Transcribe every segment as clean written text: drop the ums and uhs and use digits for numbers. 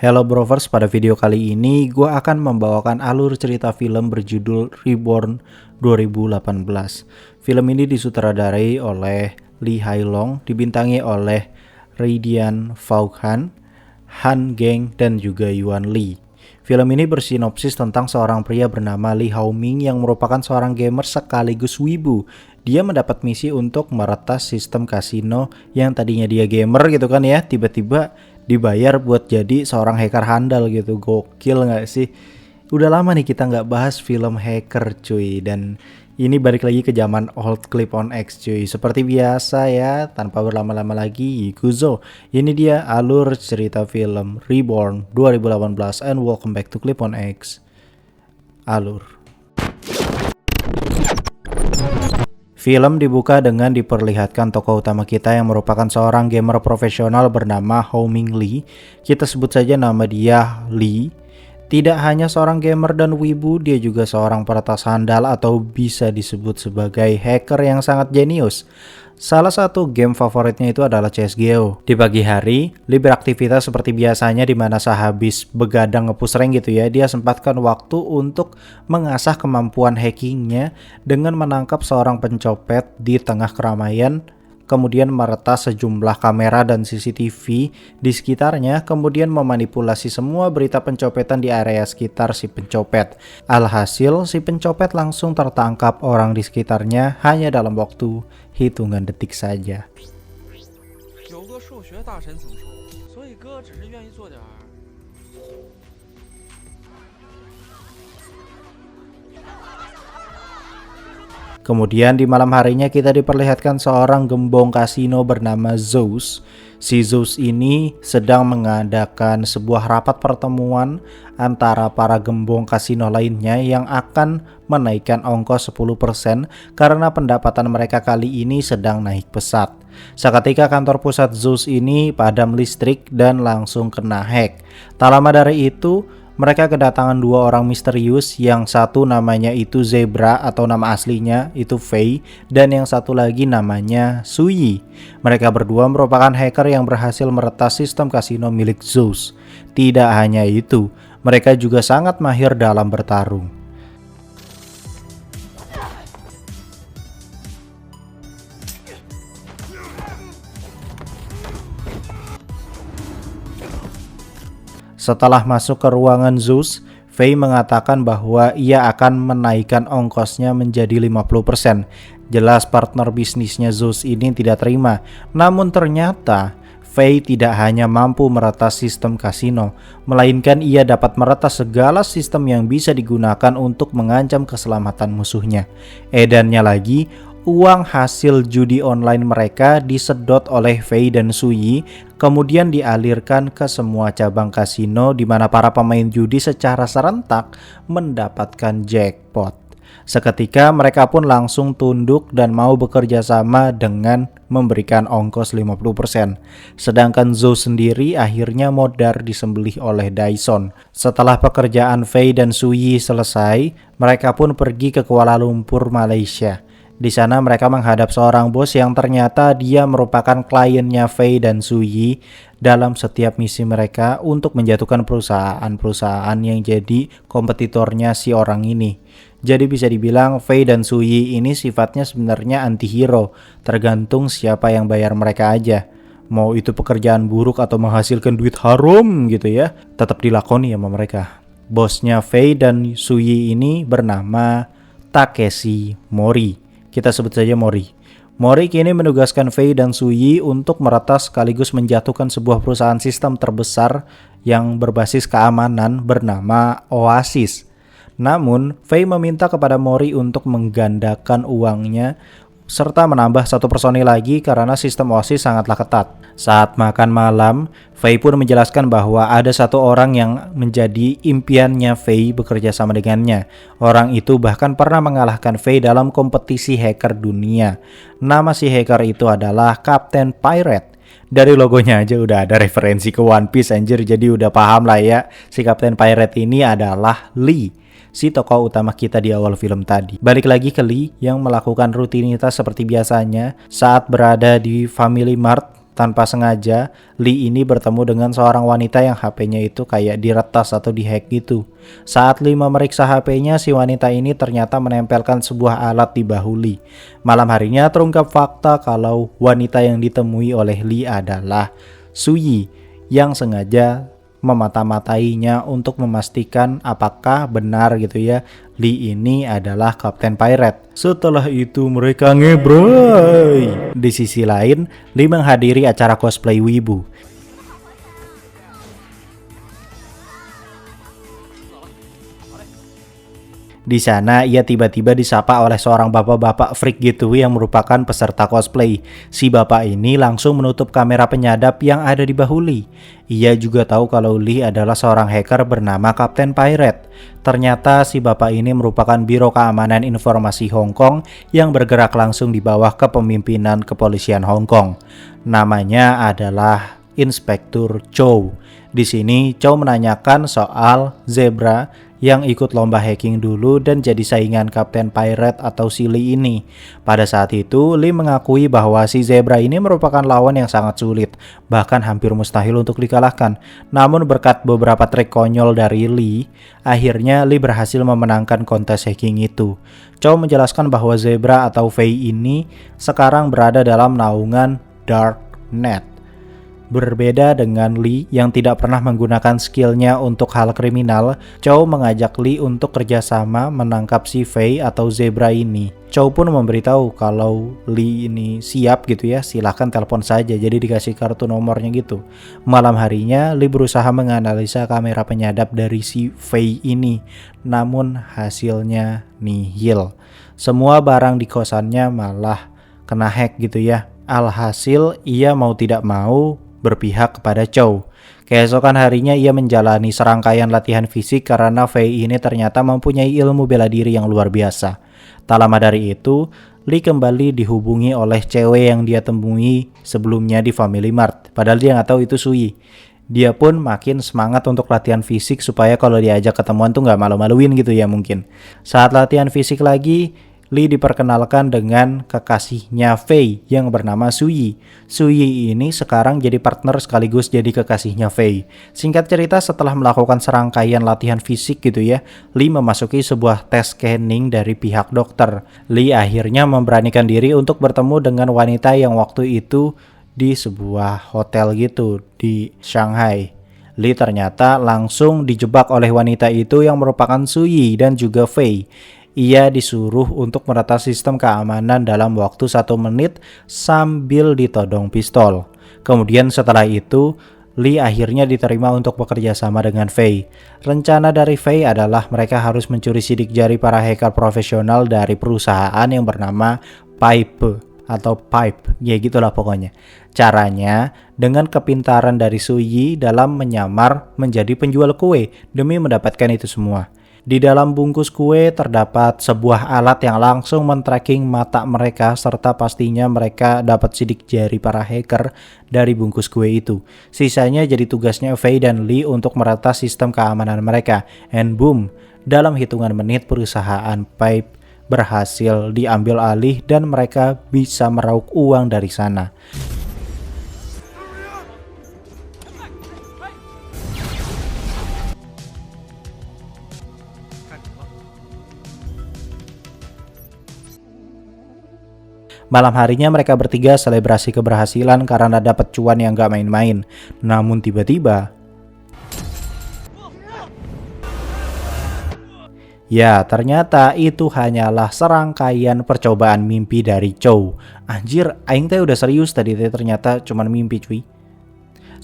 Hello Brovers, pada video kali ini gue akan membawakan alur cerita film berjudul Reborn 2018. Film ini disutradarai oleh Lee Hai-long, dibintangi oleh Radian Vaughan, Han Geng, dan juga Yuan Lee. Film ini bersinopsis tentang seorang pria bernama Lee Hao-ming yang merupakan seorang gamer sekaligus wibu. Dia mendapat misi untuk meretas sistem kasino yang tadinya dia gamer gitu kan ya, tiba-tiba dibayar buat jadi seorang hacker handal gitu. Gokil gak sih? Udah lama nih kita gak bahas film hacker cuy. Dan ini balik lagi ke zaman old clip on X cuy. Seperti biasa ya, tanpa berlama-lama lagi, Ikuzo. Ini dia alur cerita film Reborn 2018. And welcome back to Clip on X. Alur. Film dibuka dengan diperlihatkan tokoh utama kita yang merupakan seorang gamer profesional bernama Hao-ming Lee. Kita sebut saja nama dia Lee. Tidak hanya seorang gamer dan wibu, dia juga seorang peretas handal atau bisa disebut sebagai hacker yang sangat jenius. Salah satu game favoritnya itu adalah CSGO. Di pagi hari, Lee beraktivitas seperti biasanya di mana sehabis begadang nge-push rank gitu ya, dia sempatkan waktu untuk mengasah kemampuan hackingnya dengan menangkap seorang pencopet di tengah keramaian, kemudian meretas sejumlah kamera dan CCTV di sekitarnya, kemudian memanipulasi semua berita pencopetan di area sekitar si pencopet. Alhasil, si pencopet langsung tertangkap orang di sekitarnya hanya dalam waktu hitungan detik saja. Kemudian di malam harinya kita diperlihatkan seorang gembong kasino bernama Zeus. Si Zeus ini sedang mengadakan sebuah rapat pertemuan antara para gembong kasino lainnya yang akan menaikkan ongkos 10% karena pendapatan mereka kali ini sedang naik pesat. Seketika kantor pusat Zeus ini padam listrik dan langsung kena hack. Tak lama dari itu, mereka kedatangan dua orang misterius, yang satu namanya itu Zebra atau nama aslinya itu Fei, dan yang satu lagi namanya Suyi. Mereka berdua merupakan hacker yang berhasil meretas sistem kasino milik Zeus. Tidak hanya itu, mereka juga sangat mahir dalam bertarung. Setelah masuk ke ruangan Zeus, Fei mengatakan bahwa ia akan menaikkan ongkosnya menjadi 50%. Jelas partner bisnisnya Zeus ini tidak terima. Namun ternyata Fei tidak hanya mampu meretas sistem kasino, melainkan ia dapat meretas segala sistem yang bisa digunakan untuk mengancam keselamatan musuhnya. Edannya lagi, uang hasil judi online mereka disedot oleh Fei dan Suyi, kemudian dialirkan ke semua cabang kasino di mana para pemain judi secara serentak mendapatkan jackpot. Seketika mereka pun langsung tunduk dan mau bekerja sama dengan memberikan ongkos 50%. Sedangkan Zeus sendiri akhirnya modar disembelih oleh Dyson. Setelah pekerjaan Fei dan Suyi selesai, mereka pun pergi ke Kuala Lumpur, Malaysia. Di sana mereka menghadap seorang bos yang ternyata dia merupakan kliennya Fei dan Suyi dalam setiap misi mereka untuk menjatuhkan perusahaan-perusahaan yang jadi kompetitornya si orang ini. Jadi bisa dibilang Fei dan Suyi ini sifatnya sebenarnya anti-hero, tergantung siapa yang bayar mereka aja. Mau itu pekerjaan buruk atau menghasilkan duit harum gitu ya, tetap dilakoni sama mereka. Bosnya Fei dan Suyi ini bernama Takeshi Mori. Kita sebut saja Mori. Mori kini menugaskan Fei dan Suyi untuk meretas sekaligus menjatuhkan sebuah perusahaan sistem terbesar yang berbasis keamanan bernama Oasis. Namun, Fei meminta kepada Mori untuk menggandakan uangnya serta menambah satu personil lagi karena sistem Oasis sangatlah ketat. Saat makan malam, Fei pun menjelaskan bahwa ada satu orang yang menjadi impiannya Fei bekerja sama dengannya. Orang itu bahkan pernah mengalahkan Fei dalam kompetisi hacker dunia. Nama si hacker itu adalah Captain Pirate. Dari logonya aja udah ada referensi ke One Piece anjir, jadi udah paham lah ya, si Captain Pirate ini adalah Lee, si tokoh utama kita di awal film tadi. Balik lagi ke Lee yang melakukan rutinitas seperti biasanya saat berada di Family Mart Tanpa sengaja, Lee ini bertemu dengan seorang wanita yang HP-nya itu kayak diretas atau dihack gitu. Saat Lee memeriksa HP-nya, si wanita ini ternyata menempelkan sebuah alat di bahu Lee. Malam harinya terungkap fakta kalau wanita yang ditemui oleh Lee adalah Suyi yang sengaja memata-matainya untuk memastikan apakah benar gitu ya, Lee ini adalah Kapten Pirate. Setelah itu mereka ngebroy. Di sisi lain, Lee menghadiri acara cosplay wibu. Di sana ia tiba-tiba disapa oleh seorang bapak-bapak freak gitu yang merupakan peserta cosplay. Si bapak ini langsung menutup kamera penyadap yang ada di bahu Lee. Ia juga tahu kalau Lee adalah seorang hacker bernama Kapten Pirate. Ternyata si bapak ini merupakan Biro Keamanan Informasi Hong Kong yang bergerak langsung di bawah kepemimpinan kepolisian Hong Kong. Namanya adalah Inspektur Chow. Di sini Chow menanyakan soal Zebra yang ikut lomba hacking dulu dan jadi saingan Kapten Pirate atau si Lee ini. Pada saat itu, Lee mengakui bahwa si Zebra ini merupakan lawan yang sangat sulit, bahkan hampir mustahil untuk dikalahkan. Namun berkat beberapa trik konyol dari Lee, akhirnya Lee berhasil memenangkan kontes hacking itu. Chow menjelaskan bahwa Zebra atau Faye ini sekarang berada dalam naungan Darknet. Berbeda dengan Lee yang tidak pernah menggunakan skillnya untuk hal kriminal, Chow mengajak Lee untuk kerjasama menangkap si Faye atau Zebra ini. Chow pun memberitahu kalau Lee ini siap gitu ya, silahkan telepon saja, jadi dikasih kartu nomornya gitu. Malam harinya Lee berusaha menganalisa kamera penyadap dari si Faye ini, namun hasilnya nihil. Semua barang di kosannya malah kena hack gitu ya. Alhasil ia mau tidak mau berpihak kepada Chow. Keesokan harinya ia menjalani serangkaian latihan fisik karena Faye ini ternyata mempunyai ilmu bela diri yang luar biasa. Tak lama dari itu, Lee kembali dihubungi oleh cewek yang dia temui sebelumnya di Family Mart. Padahal dia nggak tahu itu Suyi. Dia pun makin semangat untuk latihan fisik supaya kalau diajak ketemuan tuh nggak malu-maluin gitu ya mungkin. Saat latihan fisik lagi, Lee diperkenalkan dengan kekasihnya Faye yang bernama Suyi. Suyi ini sekarang jadi partner sekaligus jadi kekasihnya Faye. Singkat cerita, setelah melakukan serangkaian latihan fisik gitu ya, Lee memasuki sebuah tes scanning dari pihak dokter. Lee akhirnya memberanikan diri untuk bertemu dengan wanita yang waktu itu di sebuah hotel gitu di Shanghai. Lee ternyata langsung dijebak oleh wanita itu yang merupakan Suyi dan juga Faye. Ia disuruh untuk meretas sistem keamanan dalam waktu 1 menit sambil ditodong pistol. Kemudian setelah itu, Lee akhirnya diterima untuk bekerja sama dengan Faye. Rencana dari Faye adalah mereka harus mencuri sidik jari para hacker profesional dari perusahaan yang bernama Pipe atau Pipe, ya gitulah pokoknya. Caranya dengan kepintaran dari Suyi dalam menyamar menjadi penjual kue demi mendapatkan itu semua. Di dalam bungkus kue terdapat sebuah alat yang langsung men-tracking mata mereka serta pastinya mereka dapat sidik jari para hacker dari bungkus kue itu. Sisanya jadi tugasnya Faye dan Lee untuk meretas sistem keamanan mereka. And boom, dalam hitungan menit perusahaan Pipe berhasil diambil alih dan mereka bisa meraup uang dari sana. Malam harinya mereka bertiga selebrasi keberhasilan karena dapat cuan yang gak main-main. Namun tiba-tiba, ya ternyata itu hanyalah serangkaian percobaan mimpi dari Chow. Anjir, aing teh udah serius tadi teh ternyata cuman mimpi cuy.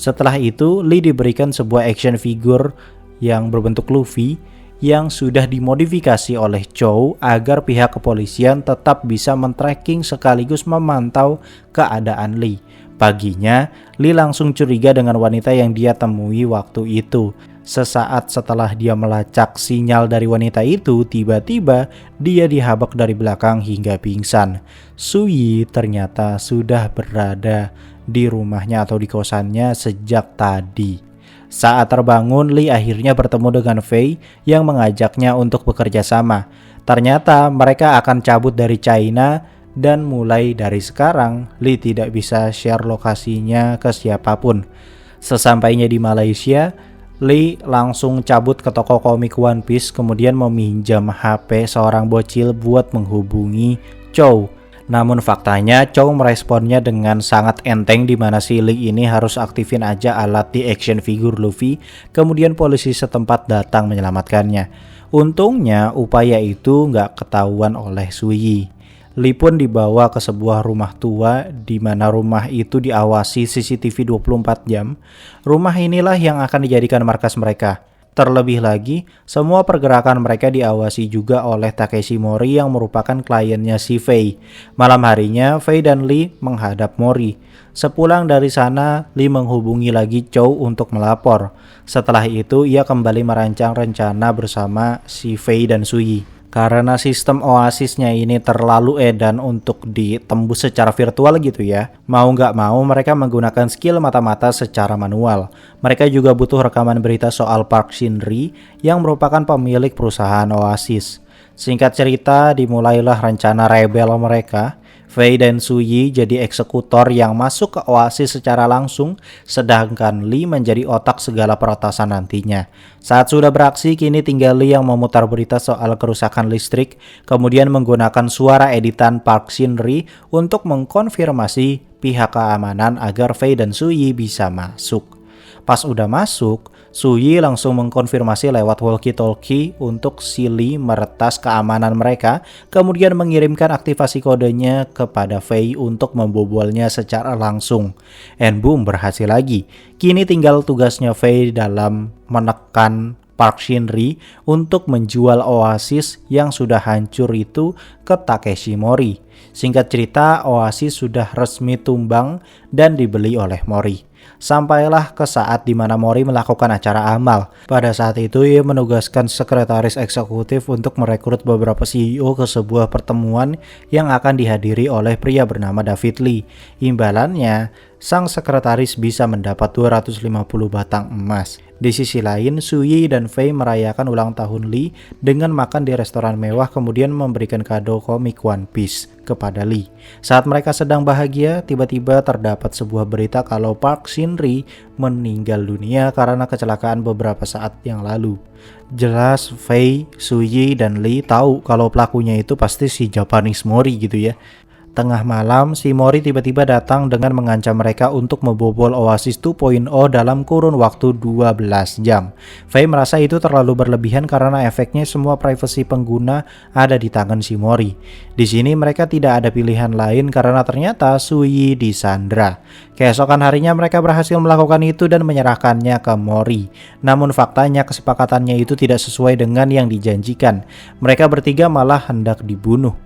Setelah itu, Lee diberikan sebuah action figure yang berbentuk Luffy yang sudah dimodifikasi oleh Chow agar pihak kepolisian tetap bisa men-tracking sekaligus memantau keadaan Lee. Paginya, Lee langsung curiga dengan wanita yang dia temui waktu itu. Sesaat setelah dia melacak sinyal dari wanita itu, tiba-tiba dia dihabak dari belakang hingga pingsan. Suyi ternyata sudah berada di rumahnya atau di kosannya sejak tadi. Saat terbangun, Lee akhirnya bertemu dengan Faye yang mengajaknya untuk bekerja sama. Ternyata mereka akan cabut dari China dan mulai dari sekarang Lee tidak bisa share lokasinya ke siapapun. Sesampainya di Malaysia, Lee langsung cabut ke toko komik One Piece kemudian meminjam HP seorang bocil buat menghubungi Chow. Namun faktanya Chow meresponnya dengan sangat enteng di mana si Lee ini harus aktifin aja alat di action figure Luffy, kemudian polisi setempat datang menyelamatkannya. Untungnya upaya itu nggak ketahuan oleh Suyi. Lee pun dibawa ke sebuah rumah tua di mana rumah itu diawasi CCTV 24 jam. Rumah inilah yang akan dijadikan markas mereka. Terlebih lagi, semua pergerakan mereka diawasi juga oleh Takeshi Mori yang merupakan kliennya si Faye. Malam harinya, Faye dan Lee menghadap Mori. Sepulang dari sana, Lee menghubungi lagi Chow untuk melapor. Setelah itu, ia kembali merancang rencana bersama si Faye dan Suyi. Karena sistem oasisnya ini terlalu edan untuk ditembus secara virtual gitu ya. Mau nggak mau mereka menggunakan skill mata-mata secara manual. Mereka juga butuh rekaman berita soal Park Shin-ri yang merupakan pemilik perusahaan oasis. Singkat cerita, dimulailah rencana rebel mereka. Faye dan Suyi jadi eksekutor yang masuk ke oasis secara langsung, sedangkan Lee menjadi otak segala peretasan nantinya. Saat sudah beraksi, kini tinggal Lee yang memutar berita soal kerusakan listrik, kemudian menggunakan suara editan Park Shin-ri untuk mengkonfirmasi pihak keamanan agar Faye dan Suyi bisa masuk. Pas udah masuk, Suyi langsung mengkonfirmasi lewat walkie-talkie untuk si Lee meretas keamanan mereka, kemudian mengirimkan aktivasi kodenya kepada Faye untuk membobolnya secara langsung. And boom, berhasil lagi. Kini tinggal tugasnya Faye dalam menekan Park Shin-ri untuk menjual oasis yang sudah hancur itu ke Takeshi Mori. Singkat cerita, oasis sudah resmi tumbang dan dibeli oleh Mori. Sampailah ke saat di mana Mori melakukan acara amal. Pada saat itu ia menugaskan sekretaris eksekutif untuk merekrut beberapa CEO ke sebuah pertemuan yang akan dihadiri oleh pria bernama David Lee. Imbalannya, sang sekretaris bisa mendapat 250 batang emas. Di sisi lain, Suyi dan Faye merayakan ulang tahun Lee dengan makan di restoran mewah kemudian memberikan kado komik One Piece kepada Lee. Saat mereka sedang bahagia, tiba-tiba terdapat sebuah berita kalau Park Shin-ri meninggal dunia karena kecelakaan beberapa saat yang lalu. Jelas Faye, Suyi, dan Lee tahu kalau pelakunya itu pasti si Japanese Mori gitu ya. Tengah malam, si Mori tiba-tiba datang dengan mengancam mereka untuk membobol Oasis 2.0 dalam kurun waktu 12 jam. Faye merasa itu terlalu berlebihan karena efeknya semua privasi pengguna ada di tangan si Mori. Di sini mereka tidak ada pilihan lain karena ternyata Suyi disandra. Keesokan harinya mereka berhasil melakukan itu dan menyerahkannya ke Mori. Namun faktanya kesepakatannya itu tidak sesuai dengan yang dijanjikan. Mereka bertiga malah hendak dibunuh.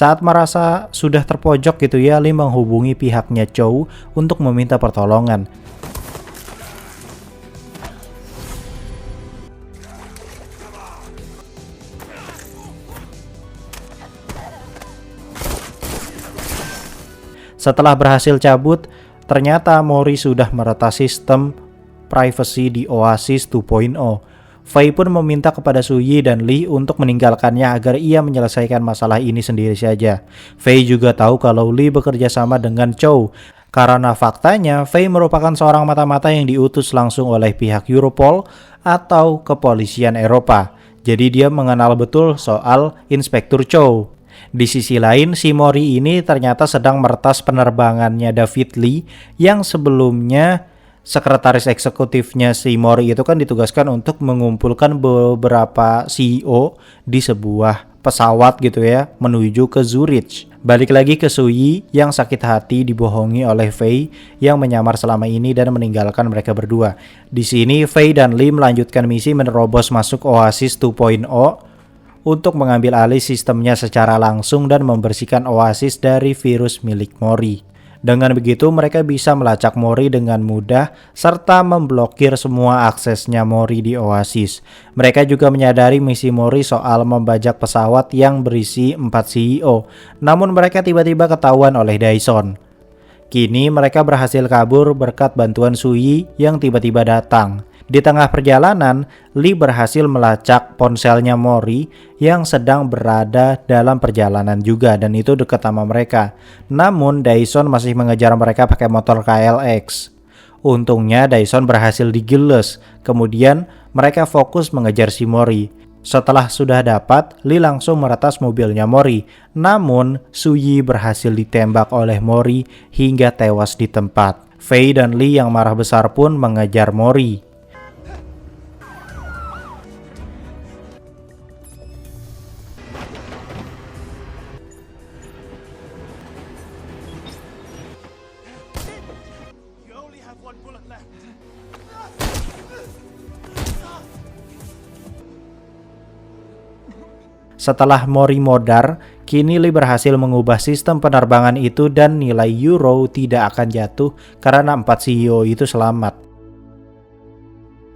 Saat merasa sudah terpojok gitu ya, Lee menghubungi pihaknya Chow untuk meminta pertolongan. Setelah berhasil cabut, ternyata Mori sudah meretas sistem privacy di Oasis 2.0. Faye pun meminta kepada Suyi dan Lee untuk meninggalkannya agar ia menyelesaikan masalah ini sendiri saja. Faye juga tahu kalau Lee bekerja sama dengan Chow. Karena faktanya, Faye merupakan seorang mata-mata yang diutus langsung oleh pihak Europol atau kepolisian Eropa. Jadi dia mengenal betul soal Inspektur Chow. Di sisi lain, si Mori ini ternyata sedang meretas penerbangannya David Lee yang sebelumnya sekretaris eksekutifnya si Mori itu kan ditugaskan untuk mengumpulkan beberapa CEO di sebuah pesawat gitu ya menuju ke Zurich. Balik lagi ke Suyi yang sakit hati dibohongi oleh Faye yang menyamar selama ini dan meninggalkan mereka berdua. Di sini Faye dan Lee melanjutkan misi menerobos masuk Oasis 2.0 untuk mengambil alih sistemnya secara langsung dan membersihkan Oasis dari virus milik Mori. Dengan begitu mereka bisa melacak Mori dengan mudah serta memblokir semua aksesnya Mori di Oasis. Mereka juga menyadari misi Mori soal membajak pesawat yang berisi 4 CEO, namun mereka tiba-tiba ketahuan oleh Dyson. Kini mereka berhasil kabur berkat bantuan Suyi yang tiba-tiba datang. Di tengah perjalanan, Lee berhasil melacak ponselnya Mori yang sedang berada dalam perjalanan juga dan itu dekat sama mereka. Namun Dyson masih mengejar mereka pakai motor KLX. Untungnya Dyson berhasil digiles, kemudian mereka fokus mengejar si Mori. Setelah sudah dapat, Lee langsung meretas mobilnya Mori. Namun, Suyi berhasil ditembak oleh Mori hingga tewas di tempat. Fei dan Lee yang marah besar pun mengejar Mori. Setelah Mori modar, kini Lee berhasil mengubah sistem penerbangan itu dan nilai euro tidak akan jatuh karena 4 CEO itu selamat.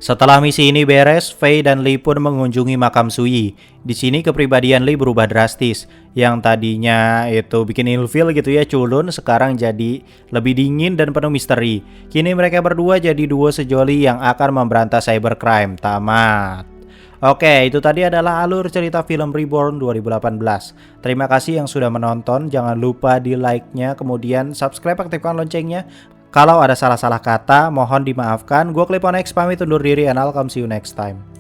Setelah misi ini beres, Fei dan Lee pun mengunjungi makam Suyi. Di sini kepribadian Lee berubah drastis. Yang tadinya itu bikin ilfil gitu ya, culun, sekarang jadi lebih dingin dan penuh misteri. Kini mereka berdua jadi duo sejoli yang akan memberantas cybercrime. Tamat. Oke, itu tadi adalah alur cerita film Reborn 2018. Terima kasih yang sudah menonton. Jangan lupa di like-nya, kemudian subscribe, aktifkan loncengnya. Kalau ada salah-salah kata, mohon dimaafkan. Gue Cliponex pamit undur diri and I'll come see you next time.